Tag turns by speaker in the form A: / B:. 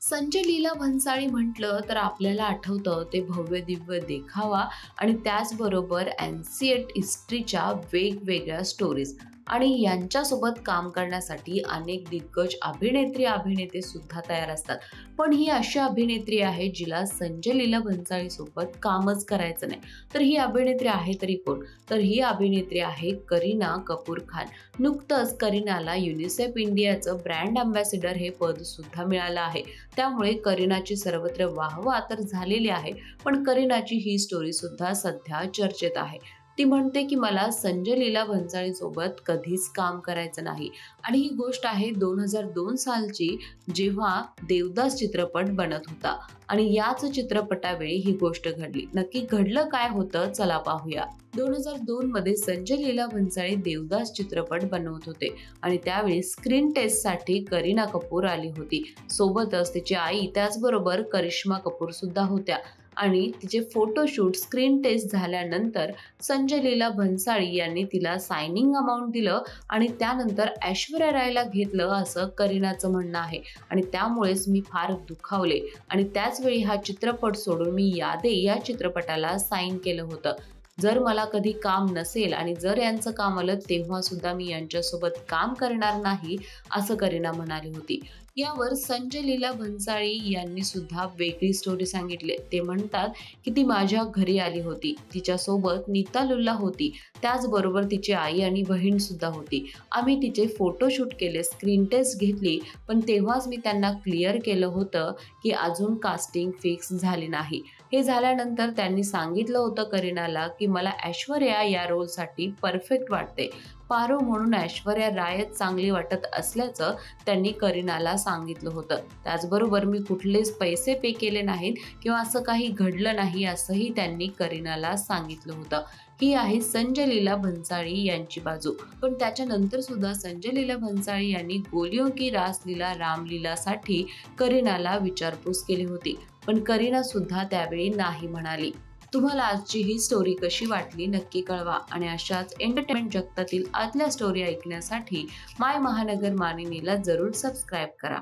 A: संजय लीला भन्साळी म्हटलं तर आपल्याला आठवतं ते भव्य दिव्य देखावा आणि त्याचबरोबर एन्शियंट हिस्ट्रीच्या वेगवेगळ्या स्टोरीज आणि यांच्यासोबत काम करण्यासाठी अनेक दिग्गज अभिनेत्री अभिनेते सुद्धा तयार असतात. पण ही अशी अभिनेत्री आहे जिला संजय लीला भन्साळी सोबत कामच करायचं नाही. तर ही अभिनेत्री आहे तरी कोण? तर ही अभिनेत्री आहे करीना कपूर खान. नुकतंच करीनाला युनिसेफ इंडियाचं ब्रँड अँबॅसेडर हे पद सुद्धा मिळालं आहे. त्यामुळे करीनाची सर्वत्र वाहवा तर झालेली आहे, पण करीनाची ही स्टोरी सुद्धा सध्या चर्चेत आहे. ती म्हणते की मला संजय लीला भन्साळी सोबत कधीच काम करायचं नाही आणि ही गोष्ट आहे 2002 सालची, जेव्हा देवदास चित्रपट बनत होता आणि याच चित्रपटावेळी ही गोष्ट घडली. नक्की घडलं काय होतं, चला पाहूया. 2002 मध्ये संजय लीला भन्साळी देवदास चित्रपट बनवत होते आणि त्यावेळी स्क्रीन टेस्टसाठी करीना कपूर आली होती. सोबतच तिची आई त्याचबरोबर करिश्मा कपूर सुद्धा होत्या आणि तिचे फोटोशूट स्क्रीन टेस्ट झाल्यानंतर संजय लीला भन्साळी यांनी तिला सायनिंग अमाऊंट दिलं आणि त्यानंतर ऐश्वर्या रायला घेतलं असं करीनाचं म्हणणं आहे आणि त्यामुळेच मी फार दुखावले आणि त्याचवेळी हा चित्रपट सोडून मी यादे या चित्रपटाला साईन केलं होतं. जर मला कधी काम नसेल आणि जर यांचं काम आलं तेव्हा सुद्धा मी यांच्यासोबत काम करणार नाही, असं करीना म्हणाली होती. यावर संजय लीला भन्साळी यांनी सुद्धा वेगळी स्टोरी सांगितली. ते म्हणतात की ती माझ्या घरी आली होती, तिच्यासोबत नीता लुल्ला होती, त्याचबरोबर तिची आई आणि बहीण सुद्धा होती. आम्ही तिचे फोटोशूट केले, स्क्रीन टेस्ट घेतली, पण तेव्हाच मी त्यांना क्लिअर केलं होतं की अजून कास्टिंग फिक्स झाली नाही. हे झाल्यानंतर त्यांनी सांगितलं होतं करीनाला की मला ऐश्वर्या या रोलसाठी परफेक्ट वाटते, पारो म्हणून ऐश्वर्या रायच चांगली वाटत असल्याचं त्यांनी करीनाला सांगितलं होतं. त्याचबरोबर मी कुठलेच पैसे पे केले नाहीत किंवा असं काही घडलं नाही असंही त्यांनी करीनाला सांगितलं होतं. ही आहे संजय लीला भन्साळी यांची बाजू. पण त्याच्यानंतर सुद्धा संजय लीला भन्साळी यांनी गोलियों की रासलीला रामलीलासाठी करीनाला विचारपूस केली होती, पण करीना सुद्धा त्यावेळी नाही म्हणाली. तुम्हाला आजची ही स्टोरी कशी वाटली नक्की कळवा आणि अशाच एंटरटेनमेंट जगतातील आतल्या स्टोरी ऐकण्यासाठी माय महानगर मानिनीला जरूर सबस्क्राईब करा.